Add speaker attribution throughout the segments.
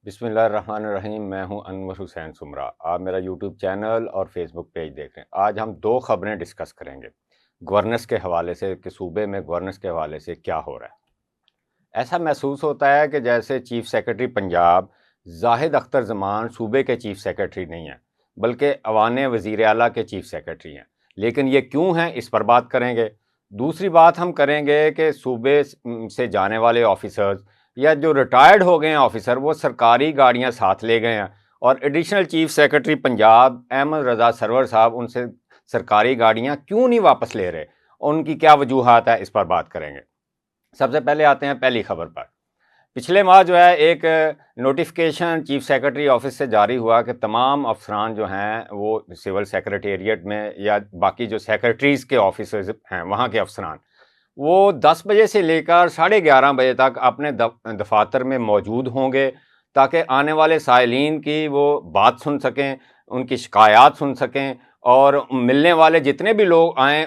Speaker 1: بسم اللہ الرحمن الرحیم۔ میں ہوں انور حسین سمرہ۔ آپ میرا یوٹیوب چینل اور فیس بک پیج دیکھ رہے ہیں۔ آج ہم دو خبریں ڈسکس کریں گے گورننس کے حوالے سے کہ صوبے میں گورننس کے حوالے سے کیا ہو رہا ہے۔ ایسا محسوس ہوتا ہے کہ جیسے چیف سیکرٹری پنجاب زاہد اختر زمان صوبے کے چیف سیکرٹری نہیں ہیں بلکہ ایوان وزیر اعلیٰ کے چیف سیکرٹری ہیں۔ لیکن یہ کیوں ہیں، اس پر بات کریں گے۔ دوسری بات ہم کریں گے کہ صوبے سے جانے والے آفیسرز یا جو ریٹائرڈ ہو گئے ہیں آفیسر، وہ سرکاری گاڑیاں ساتھ لے گئے ہیں، اور additional chief secretary Punjab Ahmad Raza Sarwar صاحب ان سے سرکاری گاڑیاں کیوں نہیں واپس لے رہے، ان کی کیا وجوہات ہے، اس پر بات کریں گے۔ سب سے پہلے آتے ہیں پہلی خبر پر۔ پچھلے ماہ جو ہے ایک نوٹیفیکیشن چیف سیکرٹری آفس سے جاری ہوا کہ تمام افسران جو ہیں وہ سول سیکرٹیریٹ میں یا باقی جو سیکرٹریز کے آفیسز ہیں وہاں کے افسران، وہ 10 بجے سے لے کر 11:30 بجے تک اپنے دفاتر میں موجود ہوں گے تاکہ آنے والے سائلین کی وہ بات سن سکیں، ان کی شکایات سن سکیں، اور ملنے والے جتنے بھی لوگ آئیں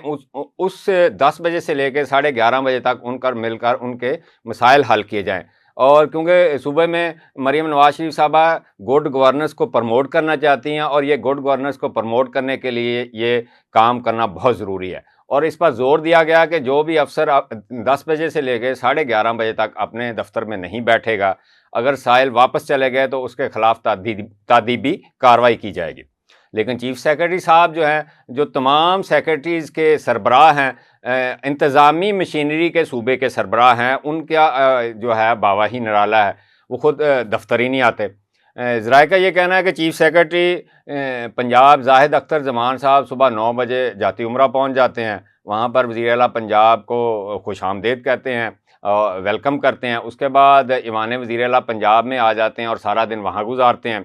Speaker 1: اس 10 بجے سے لے کے 11:30 بجے تک ان کر مل کر ان کے مسائل حل کیے جائیں۔ اور کیونکہ صوبے میں مریم نواز شریف صاحبہ گڈ گورننس کو پروموٹ کرنا چاہتی ہیں، اور یہ گڈ گورننس کو پروموٹ کرنے کے لیے یہ کام کرنا بہت ضروری ہے، اور اس پر زور دیا گیا کہ جو بھی افسر 10 بجے سے لے کے 11:30 بجے تک اپنے دفتر میں نہیں بیٹھے گا، اگر سائل واپس چلے گئے تو اس کے خلاف تادیبی کارروائی کی جائے گی۔ لیکن چیف سیکرٹری صاحب جو ہیں، جو تمام سیکرٹریز کے سربراہ ہیں، انتظامی مشینری کے صوبے کے سربراہ ہیں، ان کا جو ہے باواہی نرالا ہے، وہ خود دفتر ہی نہیں آتے۔ ذرائع کا یہ کہنا ہے کہ چیف سیکرٹری پنجاب زاہد اختر زمان صاحب صبح 9 بجے جاتی عمرہ پہنچ جاتے ہیں، وہاں پر وزیر اعلیٰ پنجاب کو خوش آمدید کہتے ہیں، ویلکم کرتے ہیں۔ اس کے بعد ایوان وزیر اعلیٰ پنجاب میں آ جاتے ہیں اور سارا دن وہاں گزارتے ہیں۔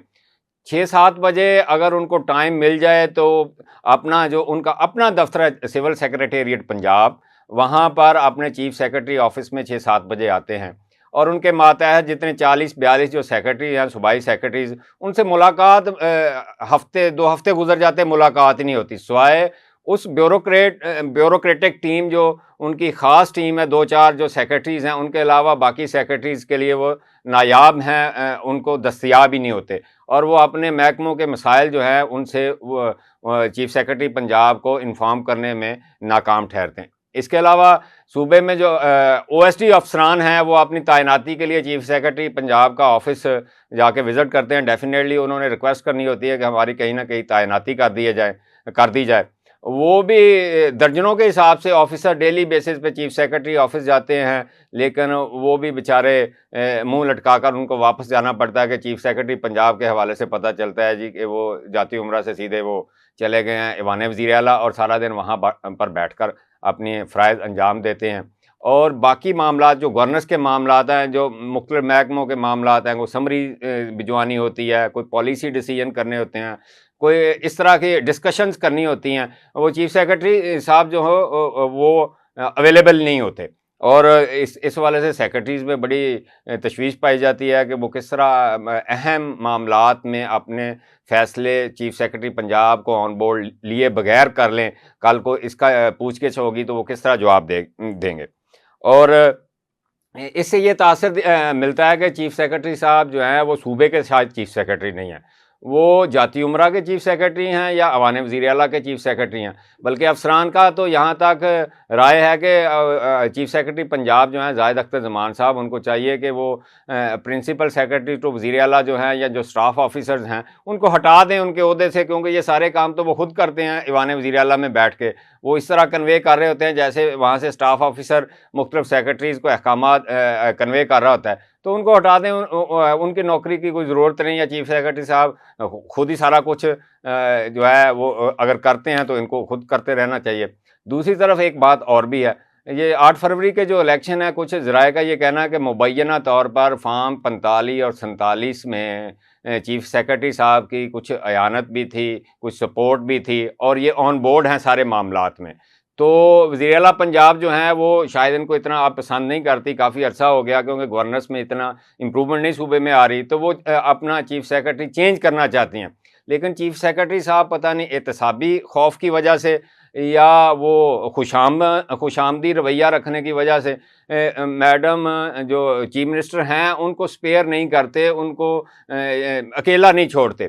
Speaker 1: 6-7 بجے اگر ان کو ٹائم مل جائے تو اپنا جو ان کا اپنا دفتر ہے سول سیکرٹیریٹ پنجاب، وہاں پر اپنے چیف سیکرٹری آفس میں 6-7 بجے آتے ہیں، اور ان کے ماتحت جتنے 40-42 جو سیکرٹری ہیں، صوبائی سیکرٹریز، ان سے ملاقات ہفتے 2 ہفتے گزر جاتے، ملاقات ہی نہیں ہوتی، سوائے اس بیوروکریٹک ٹیم جو ان کی خاص ٹیم ہے، 2-4 جو سیکرٹریز ہیں، ان کے علاوہ باقی سیکرٹریز کے لیے وہ نایاب ہیں، ان کو دستیاب ہی نہیں ہوتے، اور وہ اپنے محکموں کے مسائل جو ہیں ان سے چیف سیکرٹری پنجاب کو انفارم کرنے میں ناکام ٹھہرتے ہیں۔ اس کے علاوہ صوبے میں جو او ایس ٹی افسران ہیں، وہ اپنی تعیناتی کے لیے چیف سیکرٹری پنجاب کا آفس جا کے وزٹ کرتے ہیں۔ ڈیفینیٹلی انہوں نے ریکویسٹ کرنی ہوتی ہے کہ ہماری کہیں نہ کہیں تعیناتی کر دی جائے۔ وہ بھی درجنوں کے حساب سے آفیسر ڈیلی بیسس پہ چیف سیکرٹری آفس جاتے ہیں، لیکن وہ بھی بیچارے منہ لٹکا کر ان کو واپس جانا پڑتا ہے کہ چیف سیکرٹری پنجاب کے حوالے سے پتہ چلتا ہے جی کہ وہ جاتی عمرہ سے سیدھے وہ چلے گئے ہیں ایوان وزیر اعلیٰ، اور سارا دن وہاں پر بیٹھ کر اپنی فرائض انجام دیتے ہیں۔ اور باقی معاملات جو گورننس کے معاملات ہیں، جو مختلف محکموں کے معاملات ہیں، وہ سمری بھجوانی ہوتی ہے، کوئی پالیسی ڈیسیژن کرنے ہوتے ہیں، کوئی اس طرح کی ڈسکشنز کرنی ہوتی ہیں، وہ چیف سیکرٹری صاحب جو ہو وہ اویلیبل نہیں ہوتے، اور اس حوالے سے سیکرٹریز میں بڑی تشویش پائی جاتی ہے کہ وہ کس طرح اہم معاملات میں اپنے فیصلے چیف سیکرٹری پنجاب کو آن بورڈ لیے بغیر کر لیں، کل کو اس کا پوچھ گچھ ہوگی تو وہ کس طرح جواب دیں گے۔ اور اس سے یہ تاثر ملتا ہے کہ چیف سیکرٹری صاحب جو ہیں وہ صوبے کے شاید چیف سیکرٹری نہیں ہیں، وہ جاتی عمرہ کے چیف سیکرٹری ہیں یا ایوان وزیر اعلیٰ کے چیف سیکرٹری ہیں۔ بلکہ افسران کا تو یہاں تک رائے ہے کہ چیف سیکرٹری پنجاب جو ہیں زاہد اختر زمان صاحب، ان کو چاہیے کہ وہ پرنسپل سیکرٹری ٹو وزیر اعلیٰ جو ہیں یا جو اسٹاف آفیسرز ہیں ان کو ہٹا دیں ان کے عہدے سے، کیونکہ یہ سارے کام تو وہ خود کرتے ہیں ایوان وزیر اعلیٰ میں بیٹھ کے، وہ اس طرح کنوے کر رہے ہوتے ہیں جیسے وہاں سے اسٹاف آفیسر مختلف سیکرٹریز کو احکامات کنوے کر رہا ہوتا ہے، تو ان کو ہٹا دیں، ان کی نوکری کی کوئی ضرورت نہیں ہے۔ چیف سیکرٹری صاحب خود ہی سارا کچھ جو ہے وہ اگر کرتے ہیں تو ان کو خود کرتے رہنا چاہیے۔ دوسری طرف ایک بات اور بھی ہے، یہ 8 فروری کے جو الیکشن ہے، کچھ ذرائع کا یہ کہنا ہے کہ مبینہ طور پر فارم 45 اور 47 میں چیف سیکرٹری صاحب کی کچھ اعانت بھی تھی، کچھ سپورٹ بھی تھی، اور یہ آن بورڈ ہیں سارے معاملات میں۔ تو وزیر اعلیٰ پنجاب جو ہیں وہ شاید ان کو اتنا آپ پسند نہیں کرتی، کافی عرصہ ہو گیا کیونکہ گورننس میں اتنا امپرومنٹ نہیں صوبے میں آ رہی، تو وہ اپنا چیف سیکرٹری چینج کرنا چاہتی ہیں۔ لیکن چیف سیکرٹری صاحب پتہ نہیں احتسابی خوف کی وجہ سے یا وہ خوش آمدی رویہ رکھنے کی وجہ سے میڈم جو چیف منسٹر ہیں ان کو اسپیئر نہیں کرتے، ان کو اکیلا نہیں چھوڑتے،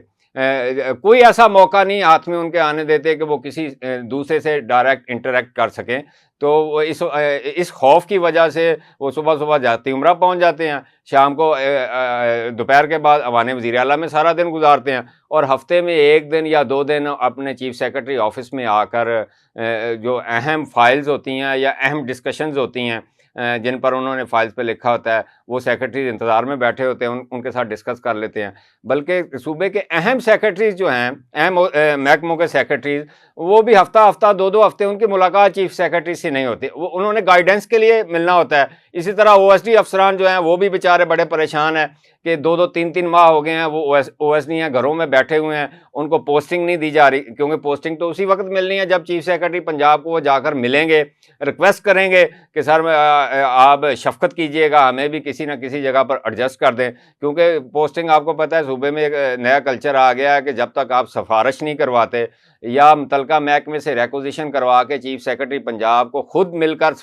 Speaker 1: کوئی ایسا موقع نہیں ہاتھ میں ان کے آنے دیتے کہ وہ کسی دوسرے سے ڈائریکٹ انٹریکٹ کر سکیں. تو وہ اس خوف کی وجہ سے وہ صبح صبح جاتی عمرہ پہنچ جاتے ہیں، شام کو دوپہر کے بعد ایوان وزیر اعلیٰ میں سارا دن گزارتے ہیں، اور ہفتے میں 1 دن یا 2 دن اپنے چیف سیکرٹری آفس میں آ کر جو اہم فائلز ہوتی ہیں یا اہم ڈسکشنز ہوتی ہیں جن پر انہوں نے فائلز پہ لکھا ہوتا ہے، وہ سیکرٹریز انتظار میں بیٹھے ہوتے ہیں، ان کے ساتھ ڈسکس کر لیتے ہیں. بلکہ صوبے کے اہم سیکرٹریز جو ہیں، اہم محکموں کے سیکرٹریز، وہ بھی ہفتہ ہفتہ 2 ہفتے ان کی ملاقات چیف سیکرٹری سے نہیں ہوتی، وہ انہوں نے گائیڈنس کے لیے ملنا ہوتا ہے. اسی طرح OSD افسران جو ہیں وہ بھی بیچارے بڑے پریشان ہیں کہ 2-3 ماہ ہو گئے ہیں وہ OSD ہیں، گھروں میں بیٹھے ہوئے ہیں، ان کو پوسٹنگ نہیں دی جا رہی، کیونکہ پوسٹنگ تو اسی وقت ملنی ہے جب چیف سیکرٹری پنجاب کو وہ جا کر ملیں گے، ریکویسٹ کریں گے کہ سر آپ شفقت کیجئے گا، ہمیں بھی کسی نہ کسی جگہ پر ایڈجسٹ کر دیں. کیونکہ پوسٹنگ آپ کو پتہ ہے صوبے میں ایک نیا کلچر آ گیا ہے کہ جب تک آپ سفارش نہیں کرواتے یا متعلقہ محکمے سے ریکوزیشن کروا کے چیف سیکرٹری پنجاب کو خود مل کر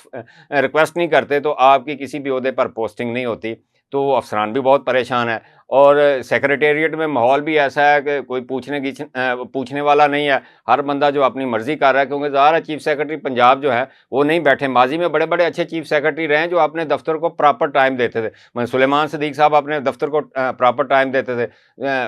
Speaker 1: ریکویسٹ نہیں کرتے تو آپ کی کسی بھی عہدے پر پوسٹنگ نہیں ہوتی. تو وہ افسران بھی بہت پریشان ہیں، اور سیکریٹریٹ میں ماحول بھی ایسا ہے کہ کوئی پوچھنے والا نہیں ہے، ہر بندہ جو اپنی مرضی کر رہا ہے. کیونکہ ظاہر ہے چیف سیکرٹری پنجاب جو ہے وہ نہیں بیٹھے. ماضی میں بڑے بڑے اچھے چیف سیکرٹری رہے ہیں جو اپنے دفتر کو پراپر ٹائم دیتے تھے. سلیمان صدیق صاحب اپنے دفتر کو پراپر ٹائم دیتے تھے،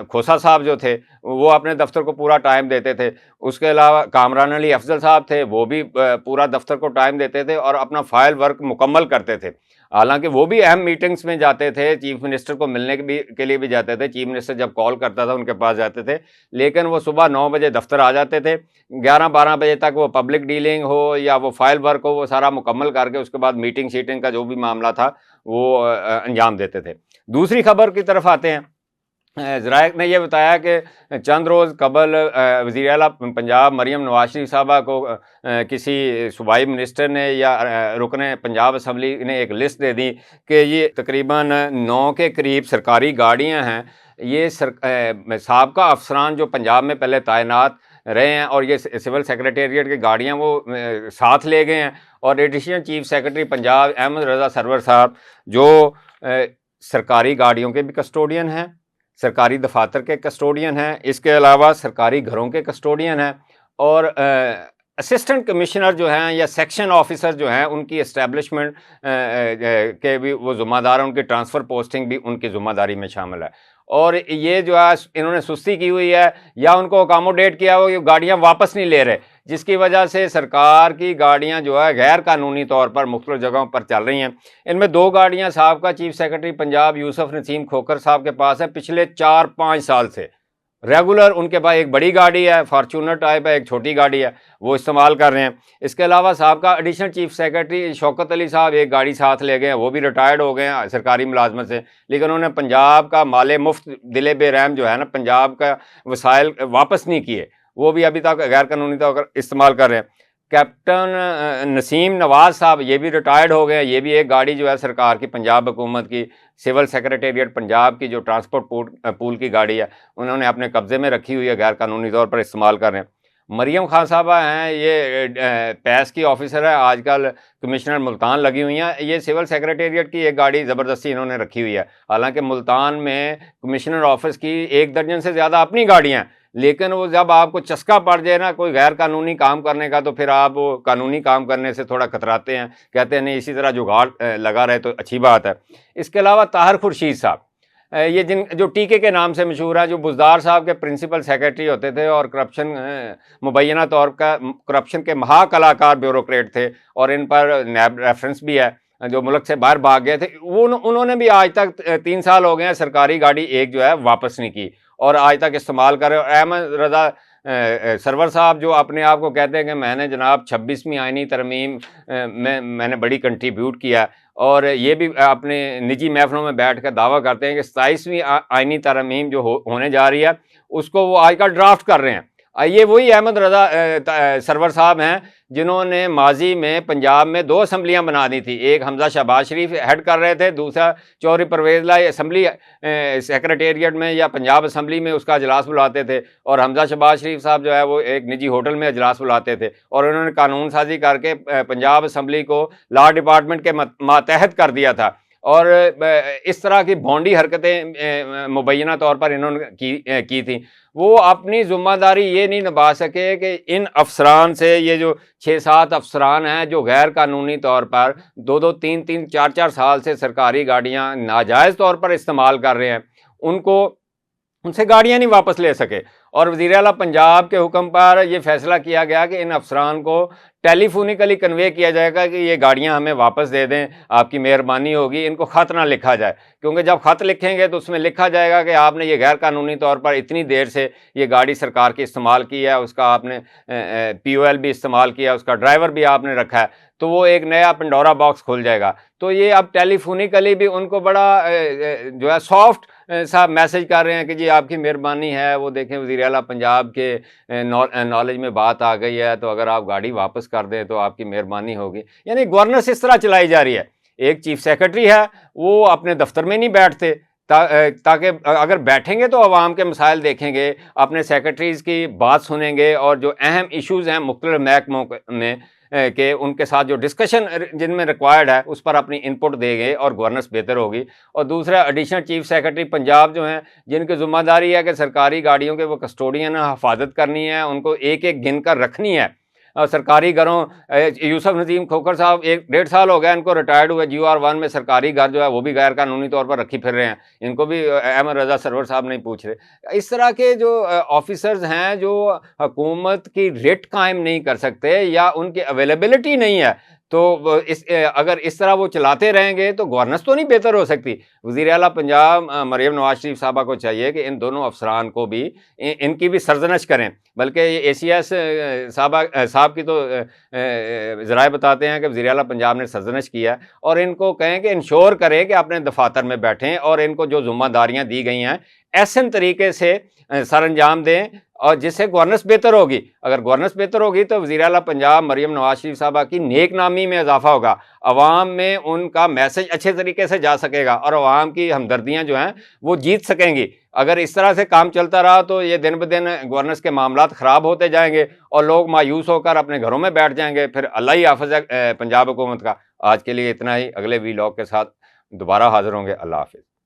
Speaker 1: کھوسا صاحب جو تھے وہ اپنے دفتر کو پورا ٹائم دیتے تھے. اس کے علاوہ کامران علی افضل صاحب تھے، وہ بھی پورا دفتر کو ٹائم دیتے تھے اور اپنا فائل ورک مکمل کرتے تھے. حالانکہ وہ بھی اہم میٹنگز میں جاتے تھے، چیف منسٹر کو ملنے کے لیے بھی جاتے تھے، چیف منسٹر جب کال کرتا تھا ان کے پاس جاتے تھے. لیکن وہ صبح 9 بجے دفتر آ جاتے تھے، 11-12 بجے تک وہ پبلک ڈیلنگ ہو یا وہ فائل ورک ہو وہ سارا مکمل کر کے اس کے بعد میٹنگ شیٹنگ کا جو بھی معاملہ تھا وہ انجام دیتے تھے. دوسری خبر کی طرف آتے ہیں. ذرائع نے یہ بتایا کہ چند روز قبل وزیر اعلیٰ پنجاب مریم نواز شریف صاحبہ کو کسی صوبائی منسٹر نے یا رکن پنجاب اسمبلی نے ایک لسٹ دے دی کہ یہ تقریباً 9 کے قریب سرکاری گاڑیاں ہیں، یہ سابقہ افسران جو پنجاب میں پہلے تعینات رہے ہیں اور یہ سول سیکریٹریٹ کی گاڑیاں وہ ساتھ لے گئے ہیں. اور additional chief secretary Punjab Ahmad Raza Sarwar صاحب جو سرکاری گاڑیوں کے بھی کسٹوڈین ہیں، سرکاری دفاتر کے کسٹوڈین ہیں، اس کے علاوہ سرکاری گھروں کے کسٹوڈین ہیں، اور اسسٹنٹ کمشنر جو ہیں یا سیکشن آفیسر جو ہیں ان کی اسٹیبلشمنٹ کے بھی وہ ذمہ دار ہیں، ان کی ٹرانسفر پوسٹنگ بھی ان کی ذمہ داری میں شامل ہے. اور یہ جو ہے انہوں نے سستی کی ہوئی ہے یا ان کو اکاموڈیٹ کیا ہوا، یہ گاڑیاں واپس نہیں لے رہے، جس کی وجہ سے سرکار کی گاڑیاں جو ہے غیر قانونی طور پر مختلف جگہوں پر چل رہی ہیں. ان میں 2 گاڑیاں سابقہ چیف سیکرٹری پنجاب یوسف نسیم کھوکھر صاحب کے پاس ہیں، پچھلے 4-5 سال سے ریگولر ان کے پاس ایک بڑی گاڑی ہے، فارچونر ٹائپ ہے، ایک چھوٹی گاڑی ہے، وہ استعمال کر رہے ہیں. اس کے علاوہ سابقہ additional chief secretary Shaukat Ali صاحب ایک گاڑی ساتھ لے گئے ہیں، وہ بھی ریٹائرڈ ہو گئے ہیں سرکاری ملازمت سے، لیکن انہوں نے پنجاب کا مال مفت دل بے رحم جو ہے نا، پنجاب کا وسائل واپس نہیں کیے، وہ بھی ابھی تک غیر قانونی طور پر استعمال کر رہے ہیں. کیپٹن نسیم نواز صاحب یہ بھی ریٹائرڈ ہو گئے ہیں، یہ بھی ایک گاڑی جو ہے سرکار کی پنجاب حکومت کی سول سیکریٹریٹ پنجاب کی جو ٹرانسپورٹ پول کی گاڑی ہے انہوں نے اپنے قبضے میں رکھی ہوئی ہے، غیر قانونی طور پر استعمال کر رہے ہیں. مریم خان صاحبہ ہیں، یہ پیس کی آفیسر ہے، آج کل کمشنر ملتان لگی ہوئی ہیں. یہ سول سیکریٹریٹ کی ایک گاڑی زبردستی انہوں نے رکھی ہوئی ہے، حالانکہ ملتان میں کمشنر آفس کی 1 درجن سے زیادہ اپنی گاڑیاں ہیں، لیکن وہ جب آپ کو چسکا پڑ جائے نا کوئی غیر قانونی کام کرنے کا تو پھر آپ وہ قانونی کام کرنے سے تھوڑا کتراتے ہیں، کہتے ہیں نہیں اسی طرح جگاڑ لگا رہے تو اچھی بات ہے. اس کے علاوہ طاہر خورشید صاحب، یہ جو ٹیکے کے نام سے مشہور ہے، جو بزدار صاحب کے پرنسپل سیکرٹری ہوتے تھے اور کرپشن مبینہ طور کا کرپشن کے مہا کلاکار بیوروکریٹ تھے، اور ان پر نیب ریفرنس بھی ہے، جو ملک سے باہر بھاگ گئے تھے، انہوں نے بھی آج تک 3 سال ہو گئے ہیں سرکاری گاڑی ایک جو ہے واپس نہیں کی اور آج تک استعمال کر رہے. اور احمد رضا سرور صاحب جو اپنے آپ کو کہتے ہیں کہ میں نے جناب 26ویں آئینی ترمیم میں نے بڑی کنٹریبیوٹ کیا، اور یہ بھی اپنے نجی محفلوں میں بیٹھ کر دعویٰ کرتے ہیں کہ 27ویں آئینی ترمیم جو ہونے جا رہی ہے اس کو وہ آج کل ڈرافٹ کر رہے ہیں. یہ وہی احمد رضا سرور صاحب ہیں جنہوں نے ماضی میں پنجاب میں 2 اسمبلیاں بنا دی تھی. ایک حمزہ شہباز شریف ہیڈ کر رہے تھے, دوسرا چودھری پرویز لائی اسمبلی سیکریٹریٹ میں یا پنجاب اسمبلی میں اس کا اجلاس بلاتے تھے, اور حمزہ شہباز شریف صاحب جو ہے وہ ایک نجی ہوٹل میں اجلاس بلاتے تھے, اور انہوں نے قانون سازی کر کے پنجاب اسمبلی کو لا ڈپارٹمنٹ کے ماتحت کر دیا تھا. اور اس طرح کی بھونڈی حرکتیں مبینہ طور پر انہوں نے کی تھیں. وہ اپنی ذمہ داری یہ نہیں نبھا سکے کہ ان افسران سے, یہ جو 6-7 افسران ہیں جو غیر قانونی طور پر 2-2, 3-3, 4-4 سال سے سرکاری گاڑیاں ناجائز طور پر استعمال کر رہے ہیں, ان سے گاڑیاں نہیں واپس لے سکے. اور وزیر اعلیٰ پنجاب کے حکم پر یہ فیصلہ کیا گیا کہ ان افسران کو ٹیلی فونیکلی کنوے کیا جائے گا کہ یہ گاڑیاں ہمیں واپس دے دیں, آپ کی مہربانی ہوگی. ان کو خط نہ لکھا جائے, کیونکہ جب خط لکھیں گے تو اس میں لکھا جائے گا کہ آپ نے یہ غیر قانونی طور پر اتنی دیر سے یہ گاڑی سرکار کی استعمال کی ہے, اس کا آپ نے POL بھی استعمال کیا, اس کا ڈرائیور بھی آپ نے رکھا ہے, تو وہ ایک نیا پنڈورا باکس کھل جائے گا. تو یہ اب ٹیلی فونیکلی بھی ان کو بڑا جو ہے سافٹ صاحب میسج کر رہے ہیں کہ جی آپ کی مہربانی ہے, وہ دیکھیں وزیر اعلیٰ پنجاب کے نالج میں بات آ گئی ہے, تو اگر آپ گاڑی واپس کر دیں تو آپ کی مہربانی ہوگی. یعنی گورننس اس طرح چلائی جا رہی ہے. ایک چیف سیکرٹری ہے, وہ اپنے دفتر میں نہیں بیٹھتے, تاکہ اگر بیٹھیں گے تو عوام کے مسائل دیکھیں گے, اپنے سیکرٹریز کی بات سنیں گے, اور جو اہم ایشوز ہیں مختلف محکموں میں کہ ان کے ساتھ جو ڈسکشن جن میں ریکوائرڈ ہے اس پر اپنی انپٹ دیں گے اور گورننس بہتر ہوگی. اور دوسرا ایڈیشنل چیف سیکرٹری پنجاب جو ہیں, جن کی ذمہ داری ہے کہ سرکاری گاڑیوں کے وہ کسٹوڈین حفاظت کرنی ہے, ان کو ایک ایک گن کر رکھنی ہے. سرکاری گھروں, یوسف نظیم کھوکھر صاحب 1-1.5 سال ہو گیا ان کو ریٹائرڈ ہوئے, GOR1 میں سرکاری گھر جو ہے وہ بھی غیر قانونی طور پر رکھی پھر رہے ہیں, ان کو بھی احمد رضا سرور صاحب نہیں پوچھ رہے. اس طرح کے جو آفیسرز ہیں جو حکومت کی ریٹ قائم نہیں کر سکتے یا ان کی اویلیبلٹی نہیں ہے, تو اگر اس طرح وہ چلاتے رہیں گے تو گورننس تو نہیں بہتر ہو سکتی. وزیر اعلیٰ پنجاب مریم نواز شریف صاحبہ کو چاہیے کہ ان دونوں افسران کو بھی ان کی بھی سرزنش کریں. بلکہ ACS صاحب کی تو ذرائع بتاتے ہیں کہ وزیر اعلیٰ پنجاب نے سرزنش کیا, اور ان کو کہیں کہ انشور کریں کہ اپنے دفاتر میں بیٹھیں اور ان کو جو ذمہ داریاں دی گئی ہیں احسن طریقے سے سر انجام دیں, اور جس سے گورننس بہتر ہوگی. اگر گورننس بہتر ہوگی تو وزیر اعلیٰ پنجاب مریم نواز شریف صاحبہ کی نیک نامی میں اضافہ ہوگا, عوام میں ان کا میسج اچھے طریقے سے جا سکے گا, اور عوام کی ہمدردیاں جو ہیں وہ جیت سکیں گی. اگر اس طرح سے کام چلتا رہا تو یہ دن بدن گورننس کے معاملات خراب ہوتے جائیں گے, اور لوگ مایوس ہو کر اپنے گھروں میں بیٹھ جائیں گے. پھر اللہ ہی حافظ ہے پنجاب حکومت کا. آج کے لیے اتنا ہی, اگلے ویلاگ کے ساتھ دوبارہ حاضر ہوں گے. اللہ حافظ.